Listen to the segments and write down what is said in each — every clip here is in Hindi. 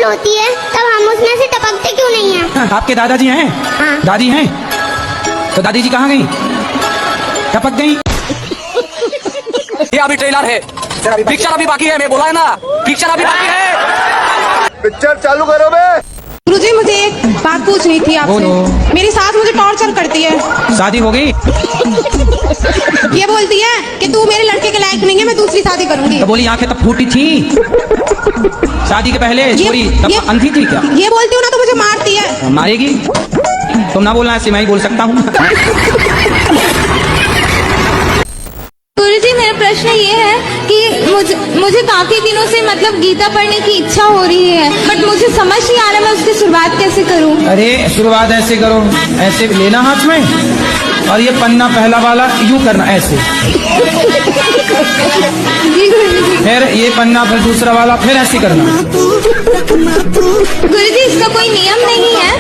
फूल होती है तब हम उसमें से टपकते क्यों नहीं है? आपके दादाजी हैं? हाँ। दादी हैं? तो दादी जी कहाँ गई? टपक गई? ये अभी ट्रेलर है, पिक्चर अभी बाकी है। मैं बोला है ना, पिक्चर अभी बाकी है। पिक्चर चालू करो बे। गुरुजी मुझे एक बात पूछनी थी आपसे। बोलो। मेरी सास मुझे टॉर्चर करती है। शादी हो गई? ये बोलती है कि तू मेरे लड़के के लायक नहीं है, मैं दूसरी शादी करूंगी। तो बोली आंखें तब फूटी थी शादी के पहले? छोरी तब अंधी थी क्या? ये बोलती हूँ ना तो मुझे मारती है। मारेगी? तुम ना बोलना, ऐसे मैं ही बोल सकता हूँ। गुरुजी मेरा प्रश्न ये है कि मुझे काफी दिनों से मतलब गीता पढ़ने की इच्छा हो रही है, बट मुझे समझ नहीं आ रहा मैं उसकी शुरुआत कैसे करूं। अरे शुरुआत ऐसे करो, ऐसे लेना हाथ में और ये पन्ना पहला वाला यूं करना ऐसे, जी गुरुजी। फिर ये पन्ना फिर दूसरा वाला फिर ऐसे करना। गुरुजी इसका कोई नियम नहीं है?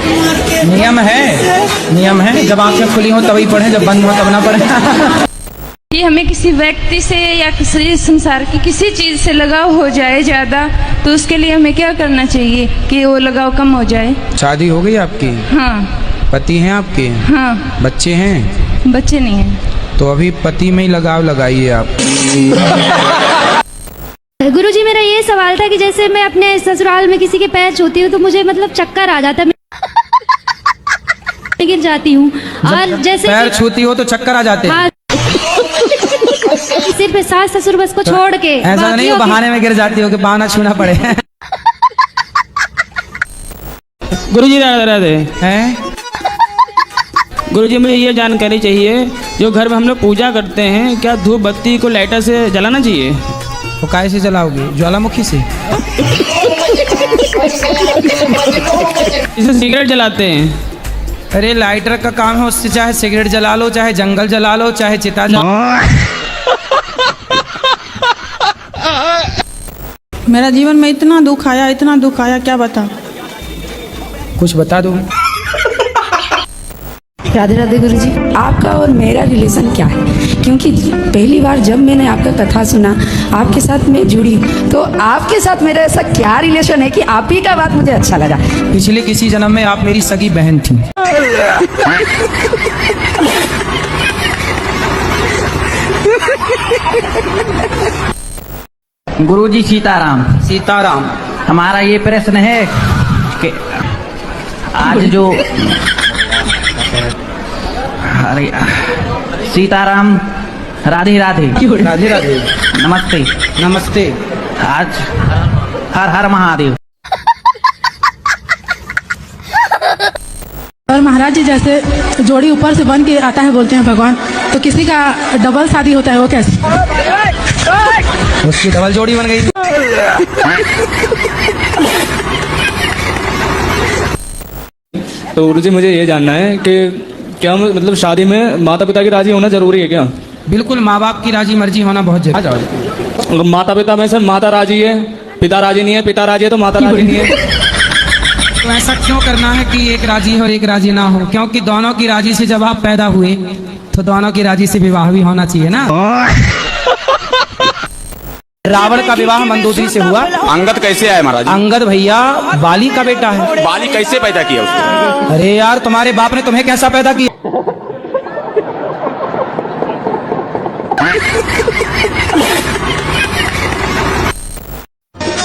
नियम है। जब आंखें खुली हो तभी पढ़े, जब बंद हो तब ना पढ़े। ये हमें किसी व्यक्ति से या किसी संसार की किसी चीज से लगाव हो जाए ज्यादा, तो उसके लिए हमें क्या करना चाहिए कि वो लगाव कम हो जाए? शादी हो गई आपकी? हाँ। पति हैं आपके? हाँ। बच्चे हैं? बच्चे नहीं हैं। तो अभी पति में ही लगाव लगाइए आप। गुरुजी मेरा ये सवाल था कि जैसे मैं अपने ससुराल में किसी के पैर छूती हूँ तो मुझे मतलब चक्कर आ जाता है, मैं गिर जाती हूँ। और जैसे पैर छूती हो तो चक्कर आ जाते हैं? हाँ, सिर्फ सास ससुर बस को छोड़ के ऐसा नहीं हो बहाने में गिर जाती हो कि बहाना छूना पड़े। गुरुजी राधे राधे। हैं? गुरुजी मुझे ये जानकारी चाहिए, जो घर में हम लोग पूजा करते हैं क्या धूप बत्ती को लाइटर से जलाना चाहिए? वो काय से जलाओगे? ज्वालामुखी से? इसे सिगरेट जलाते हैं। अरे लाइटर का काम है, उससे चाहे सिगरेट जला लो, चाहे जंगल जला लो, चाहे चिता मेरा जीवन में इतना दुख आया क्या बता। कुछ बता दो। राधे राधे गुरुजी, आपका और मेरा रिलेशन क्या है? क्योंकि पहली बार जब मैंने आपका कथा सुना, आपके साथ मैं जुड़ी, तो आपके साथ मेरा ऐसा क्या रिलेशन है कि आप ही का बात मुझे अच्छा लगा। पिछले किसी जन्म में आप मेरी सगी बहन थी। गुरुजी सीताराम। सीताराम। हमारा ये प्रश्न है कि आज जो अरे सीताराम, राधे राधे। राधे राधे। नमस्ते। नमस्ते। आज हर हर महादेव। और महाराज जी जैसे जोड़ी ऊपर से बन के आता है बोलते हैं भगवान, तो किसी का डबल शादी होता है वो कैसे? उसकी डबल जोड़ी बन गई। तो गुरुजी मुझे ये जानना है कि क्या मतलब शादी में माता पिता की राजी होना जरूरी है क्या? बिल्कुल, माँ बाप की राजी मर्जी होना बहुत जरूरी है। माता पिता में से माता राजी है, पिता राजी नहीं है, पिता राजी है तो माता राजी नहीं है। तो ऐसा क्यों करना है कि एक राजी हो और एक राजी ना हो? क्योंकि दोनों की राजी से जब आप पैदा हुए तो दोनों की राजी से विवाह भी होना चाहिए ना। रावण का विवाह मंदोदरी से हुआ। अंगद कैसे आए महाराज? अंगद भैया बाली का बेटा है। बाली कैसे पैदा किया उसको? अरे यार, तुम्हारे बाप ने तुम्हें कैसा पैदा किया?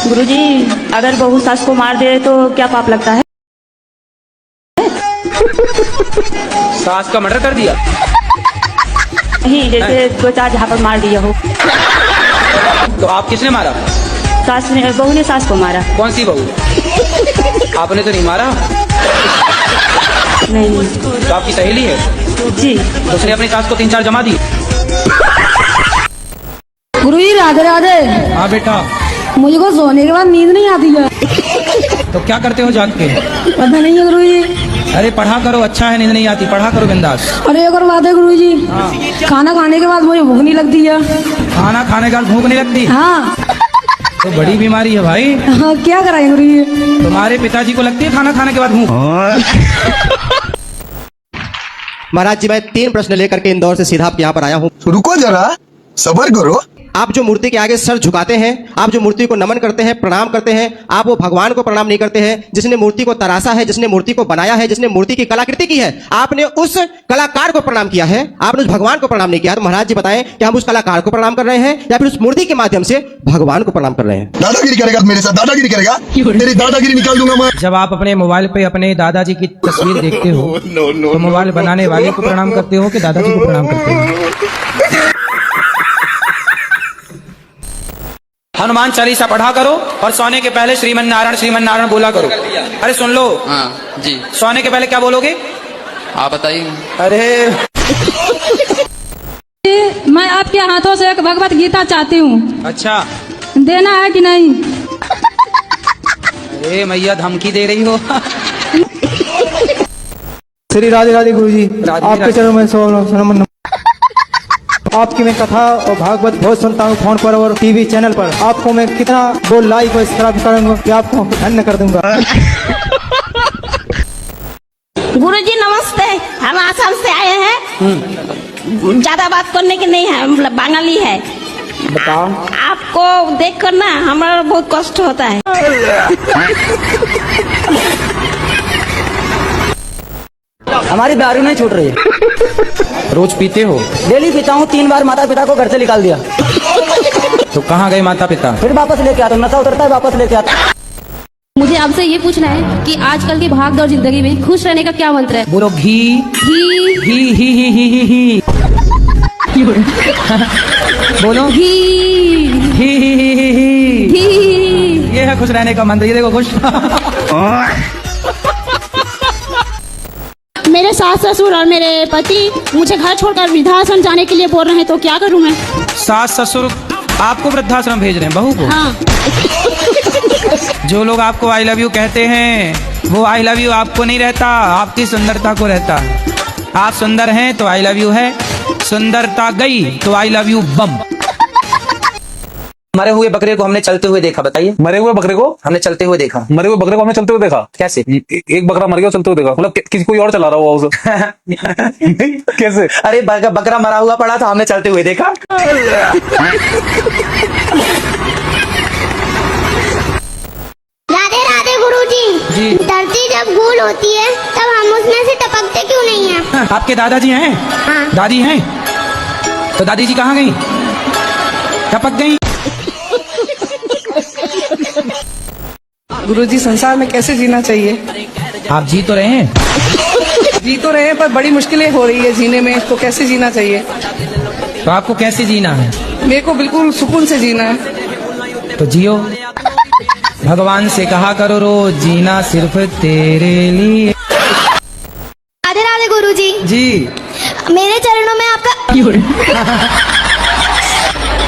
गुरुजी अगर बहू सास को मार दे तो क्या पाप लगता है? सास का मर्डर कर दिया? नहीं, जैसे दो चार जहाँ पर मार दिया हो। तो आप किसने मारा? सास ने, बहू ने सास को मारा। कौन सी बहू? आपने तो नहीं मारा। नहीं। तो आपकी सहेली है? जी। उसने अपनी सास को 3-4 जमा दी। गुरुजी राधे राधे। हाँ बेटा। मुझे को सोने के बाद नींद नहीं आती है। तो क्या करते हो जाग के? पता नहीं है गुरुजी। अरे पढ़ा करो, अच्छा है, नींद नहीं आती, पढ़ा करो बिंदास। अरे एक और बात है गुरुजी, खाना खाने के बाद मुझे भूख नहीं लगती है। खाना खाने के बाद भूख नहीं लगती? हाँ। तो बड़ी बीमारी है भाई। हाँ, क्या कराएं गुरुजी? तुम्हारे पिताजी को लगती है खाना खाने के बाद भूख? महाराज जी, मैं 3 प्रश्न लेकर के इंदौर से सीधा आप यहाँ पर आया हूँ। रुको जरा, सब्र करो। आप जो मूर्ति के आगे सर झुकाते हैं, आप जो मूर्ति को नमन करते हैं, प्रणाम करते हैं, आप वो भगवान को प्रणाम नहीं करते हैं जिसने मूर्ति को तराशा है, जिसने मूर्ति को बनाया है, जिसने मूर्ति की कलाकृति की है। आपने उस कलाकार को प्रणाम किया है, आपने उस भगवान को प्रणाम नहीं किया। तो महाराज जी बताएं कि हम उस कलाकार को प्रणाम कर रहे हैं या फिर उस मूर्ति के माध्यम से भगवान को प्रणाम कर रहे हैं? दादागिरी करेगा मेरे साथ, दादागिरी करेगा, तेरी दादागिरी निकाल दूंगा मैं। जब आप अपने मोबाइल पे अपने दादाजी की तस्वीर देखते हो तो मोबाइल बनाने वाले को प्रणाम करते हो कि दादाजी को प्रणाम करते हो? हनुमान चालीसा पढ़ा करो और सोने के पहले श्रीमन नारायण बोला करो। अरे सुन लो। हाँ जी। सोने के पहले क्या बोलोगे? आप बताइए। अरे मैं आपके हाथों से एक भगवत गीता चाहती हूँ। अच्छा, देना है कि नहीं? अरे मैया धमकी दे रही हो। श्री राधे राधे गुरु जी, आपके चरणों में नमन। आपकी मैं कथा और भागवत बहुत सुनता हूँ फोन पर और टीवी चैनल पर। आपको मैं कितना वो लाइक और सब्सक्राइब करूंगा कि आपको धन्य कर दूंगा। गुरुजी नमस्ते, हम आसाम से आए हैं। ज्यादा बात करने की नहीं है, मतलब बंगाली है। बताओ। आपको देख कर ना हमारा बहुत कष्ट होता है। हमारी दारू नहीं छूट रही है। रोज पीते हो? डेली पीता हूँ, 3 बार माता पिता को घर से निकाल दिया। तो कहाँ गए माता पिता? फिर वापस लेके आता, नशा उतरता है वापस लेके आता। मुझे आपसे ये पूछना है कि आजकल की भागदौड़ जिंदगी में खुश रहने का क्या मंत्र है? बोलो घी घी ही ही ही ही ही ही। बोलो घी ही ही ही ही ही। घी। ये है खुश रहने का मंत्र। ये देखो खुश। मेरे सास ससुर और मेरे पति मुझे घर छोड़कर वृद्धाश्रम जाने के लिए बोल रहे हैं, तो क्या करूं मैं? सास ससुर आपको वृद्धाश्रम भेज रहे हैं, बहू को? हाँ। जो लोग आपको आई लव यू कहते हैं वो आई लव यू आपको नहीं रहता, आपकी सुंदरता को रहता। आप सुंदर हैं तो आई लव यू है, सुंदरता गई तो आई लव यू बम। मरे हुए बकरे को हमने चलते हुए देखा, बताइए। मरे हुए बकरे को हमने चलते हुए देखा। मरे हुए बकरे को हमने चलते हुए देखा? कैसे? एक बकरा मर गया चलते हुए देखा, मतलब किसी कोई और चला रहा हुआ उसे। कैसे? अरे बकरा मरा हुआ पड़ा था, हमने चलते हुए देखा। राधे राधे गुरुजी। धरती जब गोल होती है तब हम उसमें से टपकते क्यों नहीं हैं? आपके दादाजी हैं? हाँ। दादी हैं? तो दादी जी कहाँ गई? टपक गई। गुरुजी, संसार में कैसे जीना चाहिए? आप जी तो रहे हैं? जी तो रहे हैं, पर बड़ी मुश्किलें हो रही है जीने में, तो कैसे जीना चाहिए? तो आपको कैसे जीना है? मेरे को बिल्कुल सुकून से जीना है। तो जियो। भगवान से कहा करो रोज, जीना सिर्फ तेरे लिए। राधे राधे गुरुजी। जी। मेरे चरणों में आपका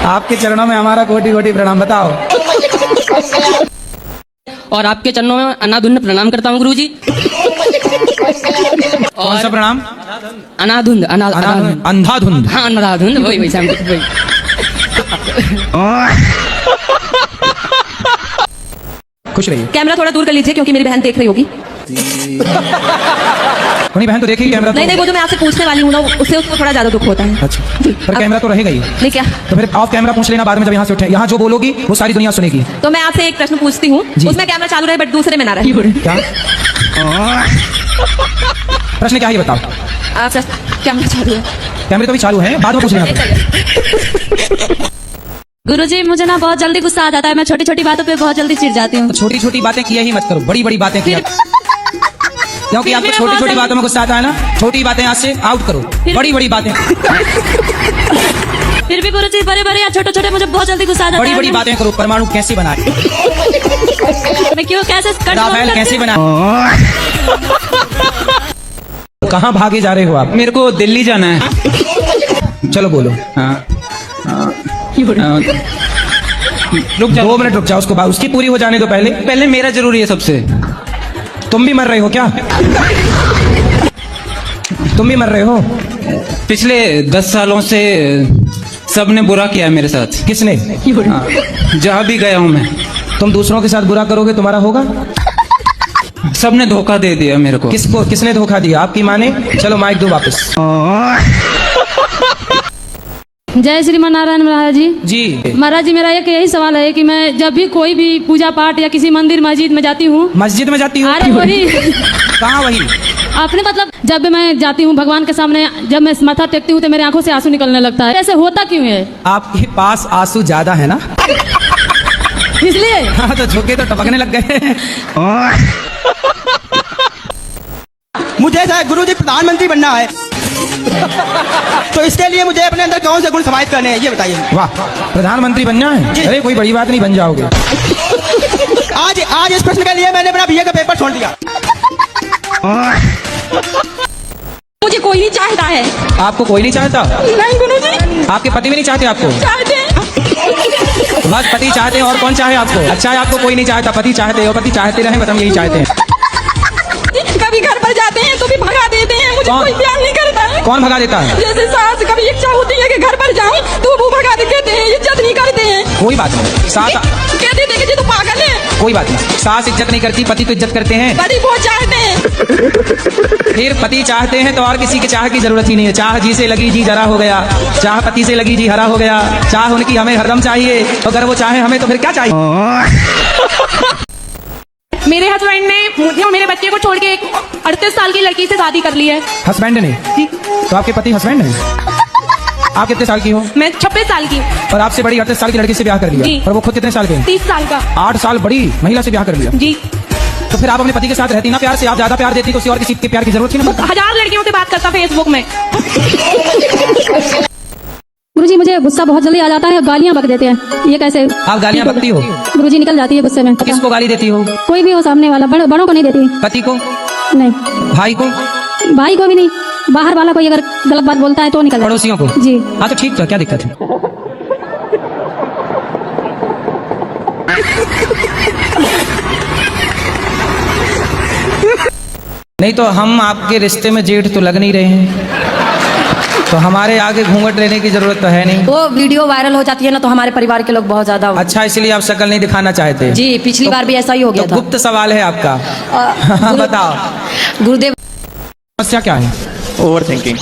आपके चरणों में हमारा कोटि कोटि प्रणाम। बताओ। और आपके चरणों में अनाधुंध प्रणाम करता हूँ गुरुजी। कौन सा प्रणाम? अनाधुंध। अंधाधुंध। हाँ, अंधाधुंध, वही वही। खुश रहिए। कैमरा थोड़ा दूर कर लीजिए क्योंकि मेरी बहन देख रही होगी। अपनी बहन तो देखेगी कैमरा। नहीं, वो जो मैं आपसे पूछने वाली हूँ ना, उससे उसको थोड़ा ज्यादा दुख होता है। अच्छा, पर कैमरा तो रहेगा ही। नहीं क्या? तो फिर ऑफ कैमरा पूछ लेना बाद में, जब यहाँ से उठे। यहाँ जो बोलोगी वो सारी दुनिया सुनेगी। तो मैं आपसे एक प्रश्न पूछती हूँ, उसमें कैमरा चालू रहे बट दूसरे में ना रहे। क्या प्रश्न क्या है ये बताओ? आपसे कैमरा चालू है? कैमरे तो भी चालू है, बाद में पूछ लेना। गुरुजी, मुझे ना बहुत जल्दी गुस्सा आ जाता है। मैं छोटी छोटी बातों पे बहुत जल्दी चिढ़ जाती हूँ। छोटी छोटी बातें किया ही मत करो, बड़ी बड़ी बातें किया। क्योंकि आपको छोटी छोटी बातों में गुस्सा आता है ना। छोटी बातें आज से आउट करो, बड़ी बड़ी बातें। फिर भी गुरुजी, बड़े बड़े या छोटे छोटे मुझे बहुत जल्दी गुस्सा आ जाता है। बड़ी बड़ी बातें करो। परमाणु कैसे बनाए? मैं क्यों कैसे राफेल कैसे बनाए? कहाँ भागे जा रहे हो आप? मेरे को दिल्ली जाना है। चलो बोलो। रुक जाओ, 2 मिनट रुक जाओ, उसको उसकी पूरी हो जाने दो। पहले मेरा जरूरी है सबसे। तुम भी मर रहे हो क्या? तुम भी मर रहे हो? पिछले 10 सालों से सबने बुरा किया है मेरे साथ। किसने? जहाँ भी गया हूँ मैं। तुम दूसरों के साथ बुरा करोगे तुम्हारा होगा? सबने धोखा दे दिया मेरे को। किसको? किसने धोखा दिया? आपकी माँ ने? चलो माइक दो वापस। जय श्रीमान नारायण महाराज जी। जी महाराज जी, मेरा एक यही सवाल है कि मैं जब भी कोई भी पूजा पाठ या किसी मंदिर मस्जिद में जाती हूँ। मस्जिद में जाती हूँ? अरे वही कहाँ वही? आपने मतलब जब भी मैं जाती हूँ भगवान के सामने, जब मैं माथा टेकती हूँ तो मेरी आंखों से आंसू निकलने लगता है। ऐसे होता क्यों है? आपके पास आंसू ज्यादा है ना, इसलिए। हाँ, तो झुके तो टपकने लग गए। मुझे गुरुजी प्रधानमंत्री बनना है, तो इसके लिए मुझे अपने अंदर कौन से गुण समाहित करने हैं, ये बताइए। वाह, प्रधानमंत्री बनना है? अरे कोई बड़ी बात नहीं, बन जाओगे। आज इस प्रश्न के लिए मैंने अपना बीए का पेपर छोड़ दिया। मुझे कोई नहीं चाहता है। आपको कोई नहीं चाहता? नहीं गुरुजी। आपके पति भी नहीं चाहते आपको? चाहते हैं। बस पति चाहते हैं, और कौन चाहे आपको? अच्छा है, आपको कोई नहीं चाहता, पति चाहते हो, पति चाहते रहे, बस हम यही चाहते हैं। कभी घर पर जाते हैं तो भी भगा देते हैं, मुझे कोई प्यार नहीं करता है। कौन भगा देता है? जैसे सास कभी इच्छा होती है कि घर पर जाऊं तो वो भगा देते हैं, इज्जत नहीं करते हैं। कोई बात नहीं, सास कहते थे कि तू पागल है। कोई बात नहीं, सास इज्जत नहीं करती, पति तो इज्जत करते हैं। पति बहुत चाहते हैं। फिर पति चाहते हैं तो और किसी के चाह की जरूरत ही नहीं है। चाह जी से लगी जी जरा हो गया, चाह पति से लगी जी हरा हो गया। चाह उनकी हमें हरदम चाहिए, अगर वो चाहे हमें तो फिर क्या चाहिए? मेरे हस्बैंड ने मुझे और मेरे बच्चे को छोड़ के एक 38 साल की लड़की से शादी कर ली है। हस्बैंड ने? तो आपके पति हस्बैंड हैं? आप कितने साल की हो? मैं 26 साल की। और आपसे बड़ी 38 साल की लड़की से ब्याह कर लिया? और वो खुद कितने साल के? 30 साल का। 8 साल बड़ी महिला से ब्याह कर लिया? जी। तो फिर आप अपने पति के साथ रहती ना प्यार से? आप ज्यादा प्यार देती तो किसी और किसी के प्यार की जरूरत ही ना। 1000 लड़कियों से बात करता फेसबुक में। गुरुजी, मुझे गुस्सा बहुत जल्दी आ जाता है, गालियाँ बक देते हैं, ये कैसे? आप गालियाँ बकती हो? गुरुजी, निकल जाती है गुस्से में। किसको गाली देती हो? कोई भी हो सामने वाला, बड़ों को नहीं देती। पति को? नहीं। भाई को? भाई को भी नहीं। बाहर वाला कोई अगर गलत बात बोलता है तो निकल। पड़ोसियों को? जी। हाँ तो ठीक, तो क्या दिक्कत है? नहीं तो हम आपके रिश्ते में जेठ तो लग नहीं रहे हैं, तो हमारे आगे घूंघट लेने की जरूरत तो है नहीं। वो वीडियो वायरल हो जाती है ना, तो हमारे परिवार के लोग बहुत ज्यादा। अच्छा, इसलिए आप शक्ल नहीं दिखाना चाहते? जी, पिछली बार भी ऐसा ही हो गया था। गुप्त सवाल है आपका। बताओ गुरुदेव, समस्या क्या है? Over thinking.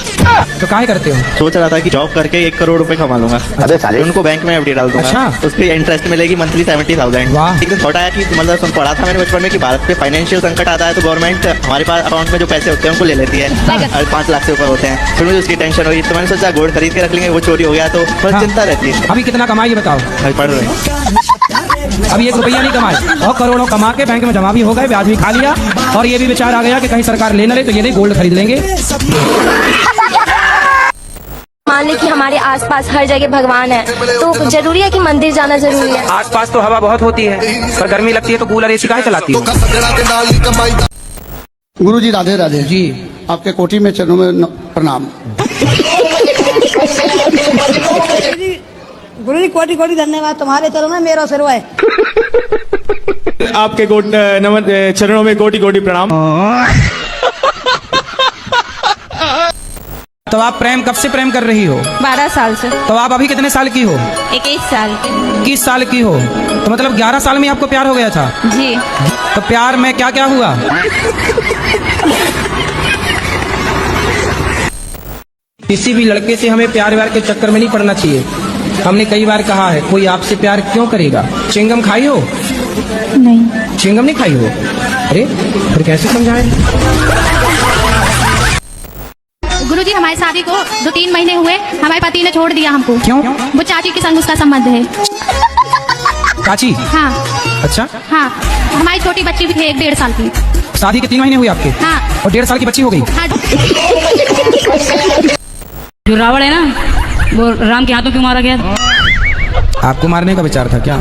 तो काहे करते हो? सोच रहा था कि जॉब करके 1 करोड़ रुपए कमा लूंगा, अबे साले उनको बैंक में एफडी डाल दूंगा। अच्छा। उसकी इंटरेस्ट मिलेगी मंथली 70,000। वाह। एक दिन थॉट आया कि मतलब सुन पढ़ा था मैंने बचपन में कि भारत पे फाइनेंशियल संकट आता है तो गवर्नमेंट हमारे पास अकाउंट में जो पैसे होते हैं उनको ले लेती है, और 5 लाख से ऊपर होते हैं। फिर मुझे उसकी टेंशन हुई, तो मैंने सोचा गोल्ड खरीद के रख लेंगे, वो चोरी हो गया तो बस चिंता रहती है। अभी कितना कमाई बताओ? भाई पढ़ रहे हैं। अभी 1 रुपया नहीं कमाए और करोड़ों कमा के बैंक में जमा भी हो गए, ब्याज भी खा लिया, और ये भी विचार आ गया कि कहीं सरकार ले न ले तो ये नहीं गोल्ड खरीद लेंगे। मान लें कि हमारे आसपास हर जगह भगवान है, तो जरूरी है कि मंदिर जाना जरूरी है? आसपास तो हवा बहुत होती है, पर गर्मी लगती है तो कूलर एसी काहे चलाती है? गुरुजी राधे राधे जी। आपके कोठी में चरणों में प्रणाम। गुरुजी कोटि कोटि धन्यवाद, तुम्हारे चरणों में मेरा सिरवा है। आपके चरणों में कोटि कोटि प्रणाम। तो आप प्रेम कब से प्रेम कर रही हो? 12 साल से। तो आप अभी कितने साल की हो? 21 साल के। 21 साल की हो, तो मतलब 11 साल में आपको प्यार हो गया था? जी। तो प्यार में क्या क्या हुआ? किसी भी लड़के से हमें प्यार व्यार के चक्कर में नहीं पड़ना चाहिए। हमने कई बार कहा है, कोई आपसे प्यार क्यों करेगा? चिंगम खाई हो? नहीं। चिंगम नहीं खाई हो? अरे फिर कैसे समझाएं? गुरुजी, हमारी शादी को 2-3 महीने हुए, हमारे पति ने छोड़ दिया हमको। क्यों? वो चाची के संग उसका संबंध है। चाची? हाँ। अच्छा। हाँ, हमारी छोटी बच्ची भी थी 1-1.5 साल की। शादी के 3 महीने हुए आपके? हाँ। और 1.5 साल की बच्ची हो गई? हाँ। जो रावण है ना, वो राम के हाथों क्यों मारा गया? आपको मारने का विचार था क्या?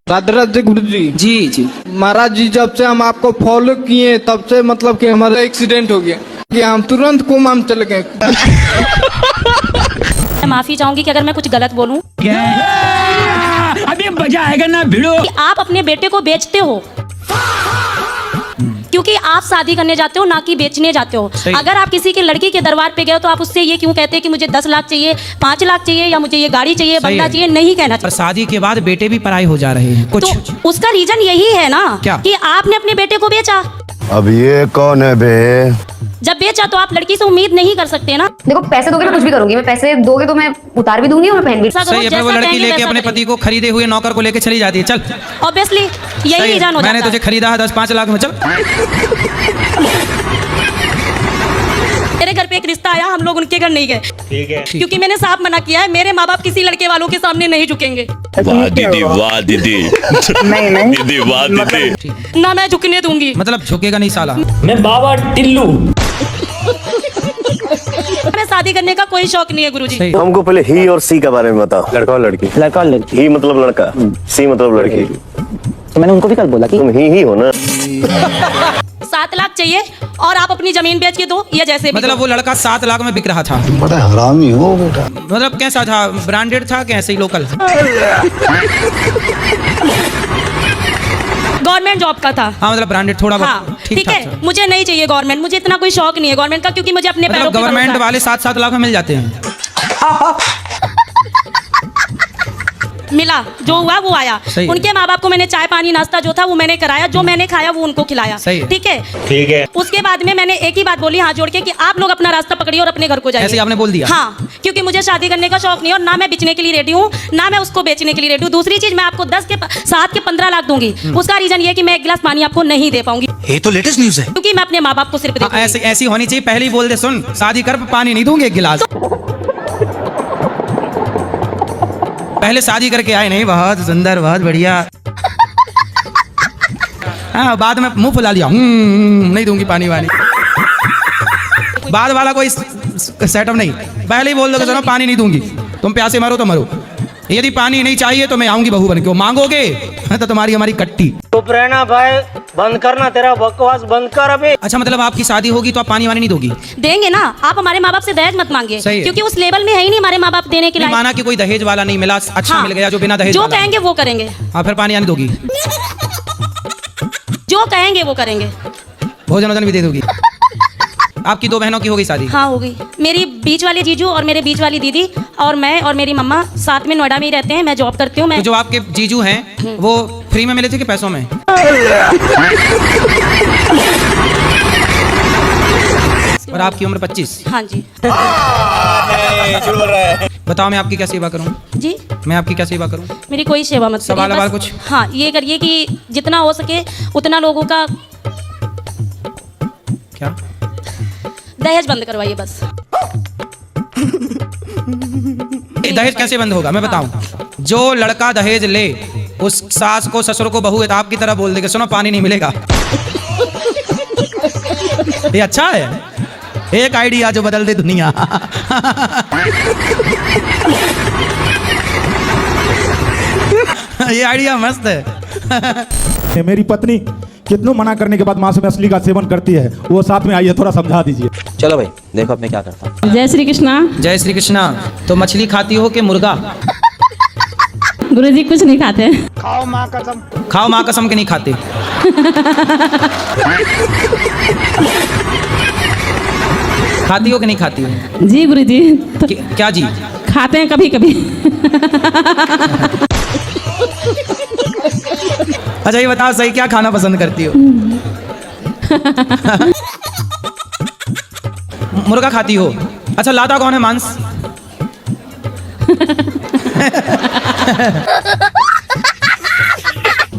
राधे राधे गुरुजी। जी जी महाराज जी, जब से हम आपको फॉलो किए तब से मतलब कि हमारा एक्सीडेंट हो गया कि हम तुरंत कोमा में चले गए। मैं माफी चाहूंगी कि अगर मैं कुछ गलत बोलूं। अभी मजा आएगा ना भिड़ो। आप अपने बेटे को बेचते हो, क्योंकि आप शादी करने जाते हो, ना कि बेचने जाते हो। अगर आप किसी की लड़की के दरबार पे गए तो आप उससे ये क्यों कहते हैं कि मुझे 10 लाख चाहिए, 5 लाख चाहिए, या मुझे ये गाड़ी चाहिए, बंगला चाहिए? नहीं कहना चाहिए। पर शादी के बाद बेटे भी पराई हो जा रहे हैं कुछ। तो उसका रीजन यही है ना, क्या? कि आपने अपने बेटे को बेचा। अब ये कौन है बे? जब बेचा तो आप लड़की से उम्मीद नहीं कर सकते ना। देखो पैसे दोगे मैं कुछ भी करूंगी, मैं पैसे दोगे तो मैं उतार भी दूंगी और मैं पहन भी। सही है, वो लड़की लेके अपने पति को खरीदे हुए नौकर को लेके चली जाती है। चल ऑब्वियसली यही रीजन हो जाता है। मैंने तुझे खरीदा है 10-5 लाख में, चल। मेरे घर पे एक रिश्ता आया, हम लोग उनके घर नहीं गए। ठीक है, क्योंकि मैंने साफ मना किया है, मेरे माँ बाप किसी लड़के वालों के सामने नहीं झुकेंगे। वाह दीदी, वाह दीदी। नहीं दीदी, वाह दीदी। ना मैं झुकने दूंगी। मतलब झुकेगा नहीं साला। मैं बाबा टिल्लू। मैं शादी करने का कोई शौक नहीं है गुरुजी। हमको पहले ही और सी के बारे में बताओ। लड़का और लड़की। लड़का और लड़की। ही मतलब लड़का, सी मतलब लड़की। तो मैंने उनको भी कल बोला कि तुम ही हो ना। 7 लाख चाहिए और आप अपनी जमीन बेच के दो, या जैसे भी मतलब वो लड़का 7 लाख में बिक रहा था। बड़ा हरामी हो बेटा। मतलब कैसा था, ब्रांडेड था कि ऐसे ही लोकल? गवर्नमेंट जॉब का था। हाँ मतलब ब्रांडेड थोड़ा बहुत। हाँ, ठीक है। मुझे नहीं चाहिए गवर्नमेंट, मुझे इतना कोई शौक नहीं है गवर्नमेंट का, क्योंकि मुझे अपने पैरों मतलब पे गवर्नमेंट भरोसा है। वाले 7-7 लाख में मिल जाते हैं। मिला जो हुआ वो आया। उनके माँ बाप को मैंने चाय पानी नाश्ता जो था वो मैंने कराया, जो मैंने खाया वो उनको खिलाया। ठीक है, ठीक है। उसके बाद में मैंने एक ही बात बोली हाथ जोड़ के कि आप लोग अपना रास्ता पकड़िए और अपने घर को जाइए। ऐसे आपने बोल दिया? हाँ, क्योंकि मुझे शादी करने का शौक नहीं है और ना मैं बेचने के लिए रेडी हूँ, ना मैं उसको बेचने के लिए रेडी हूँ। दूसरी चीज, मैं आपको 7 के 15 लाख दूंगी। उसका रीजन ये है कि मैं 1 गिलास पानी आपको नहीं दे पाऊंगी। ये तो लेटेस्ट न्यूज़ है। क्योंकि मैं अपने माँ बाप को सिर्फ ऐसी होनी चाहिए, पहले ही बोल दे, सुन शादी कर पानी नहीं दूंगी 1 गिलास। पहले शादी करके आए, नहीं बहुत सुंदर बहुत बढ़िया, हाँ बाद में मुंह फुला लिया, नहीं दूंगी पानी वानी। बाद वाला कोई सेटअप नहीं, पहले ही बोल दो सुनो पानी नहीं दूंगी, तुम प्यासे मरो तो मरो, यदि पानी नहीं चाहिए तो मैं आऊंगी बहू बन के, मांगोगे तो तुम्हारी हमारी कट्टी। चुप रहना भाई, बंद करना, तेरा बकवास बंद कर अभी। अच्छा मतलब आपकी शादी होगी तो आप पानी वानी नहीं दोगी? देंगे ना, आप हमारे माँ बाप से दहेज मत मांगिए, क्योंकि उस लेवल में है ही नहीं हमारे माँ बाप देने के लिए। माना कि कोई दहेज वाला नहीं मिला, अच्छा हाँ, मिल गया जो बिना दहेज जो वाला कहेंगे वो करेंगे। हाँ फिर पानी आने दोगी? जो कहेंगे वो करेंगे। भोजन वोजन भी दे दोगी? आपकी 2 बहनों की हो गई शादी? हाँ हो गई। मेरी बीच वाली जीजू और मेरे बीच वाली दीदी और मैं और मेरी मम्मा साथ में नोएडा में ही रहते हैं। मैं जॉब करती हूँ। मैं तो जो आपके जीजू हैं वो फ्री में मिले थे कि पैसों में? और आपकी उम्र 25? हाँ जी। बताओ मैं आपकी क्या सेवा करूँ? जी मैं आपकी क्या सेवा करूँ? मेरी कोई सेवा मत करिए, सवाल बस कुछ? हाँ ये करिए कि जितना हो सके उतना लोगों का क्या दहेज बंद करवाइए बस। दहेज कैसे बंद होगा मैं बताऊं? जो लड़का दहेज ले उस सास को ससुर को बहू आपकी तरह बोल देगा सुनो पानी नहीं मिलेगा। ये अच्छा है, एक आइडिया जो बदल दे दुनिया। ये आइडिया मस्त है। मेरी पत्नी कितनों मना करने के बाद मांस मछली का सेवन करती है, वो साथ में आइए थोड़ा समझा दीजिए। चलो भाई देखो अब मैं क्या करता हूँ। जय श्री कृष्णा। जय श्री कृष्णा। तो मछली खाती हो कि मुर्गा? गुरुजी कुछ नहीं खाते। खाओ माँ कसम। खाओ माँ कसम के नहीं खाते। खाती हो कि नहीं खाती हो? जी गुरुजी। क्या जी? खाते हैं कभी कभी। अच्छा ये बताओ सही क्या खाना पसंद करती हो? मुर्गा खाती हो? अच्छा लाता कौन है मांस?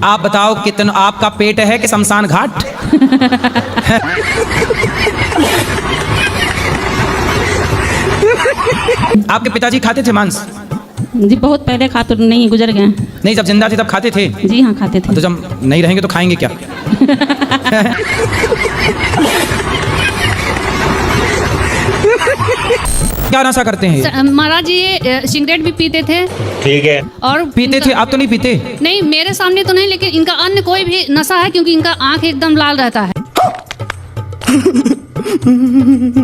आप बताओ कितना आपका पेट है कि शमशान घाट? आपके पिताजी खाते थे मांस? जी बहुत पहले खाते नहीं, गुजर गए। नहीं जब जिंदा थे तब खाते थे? जी हाँ खाते थे। तो जब नहीं रहेंगे तो खाएंगे क्या? क्या नशा करते हैं? महाराज ये सिगरेट भी पीते थे। ठीक है। और पीते थे? आप तो नहीं पीते? नहीं मेरे सामने तो नहीं, लेकिन इनका अन्य कोई भी नशा है क्योंकि इनका आंख एकदम लाल रहता है।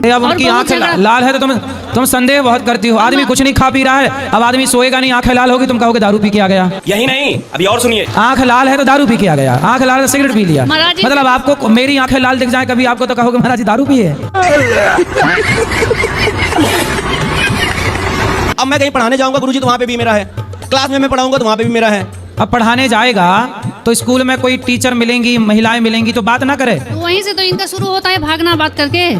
अब उनकी आंख लाल है तो तुम संदेह बहुत करती हो। आदमी कुछ नहीं खा पी रहा है, अब आदमी सोएगा नहीं, आंखें लाल होगी, तुम कहोगे दारू पी के आ गया। यही नहीं अभी और सुनिए। आंख लाल है तो दारू पी के आ गया, आंख लाल है सिगरेट पी लिया। मतलब आपको मेरी आंखें लाल दिख जाए कभी आपको तो कहोगे महाराज जी दारू पिए। अब मैं कहीं पढ़ाने जाऊंगा गुरुजी तो वहाँ पे भी मेरा है, क्लास में मैं पढ़ाऊंगा तो वहाँ पे भी मेरा है। अब पढ़ाने जाएगा तो स्कूल में कोई टीचर मिलेंगी, महिलाएं मिलेंगी तो बात ना करे। तो वहीं से तो इनका शुरू होता है भागना बात करके।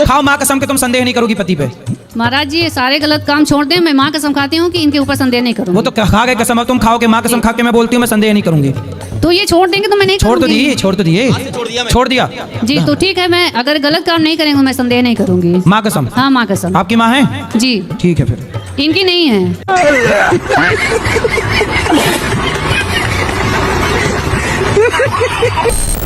खाओ माँ कसम के तुम संदेह नहीं करोगी पति पे। महाराज जी ये सारे गलत काम छोड़ दें, मैं माँ कसम खाती हूँ कि इनके ऊपर संदेह नहीं करूँगी। वो तो खा गए कसम, अब तुम खाओगे माँ कसम खा के मैं बोलती हूँ मैं संदेह नहीं करूंगी। तो ये छोड़ देंगे तो मैं नहीं छोड़ तो करूँगी। दिए, छोड़ दिया जी तो ठीक है, मैं अगर गलत काम नहीं करेंगे मैं संदेह नहीं करूँगी। माँ कसम। हाँ माँ कसम। आपकी माँ है? जी ठीक है फिर। इनकी नहीं है।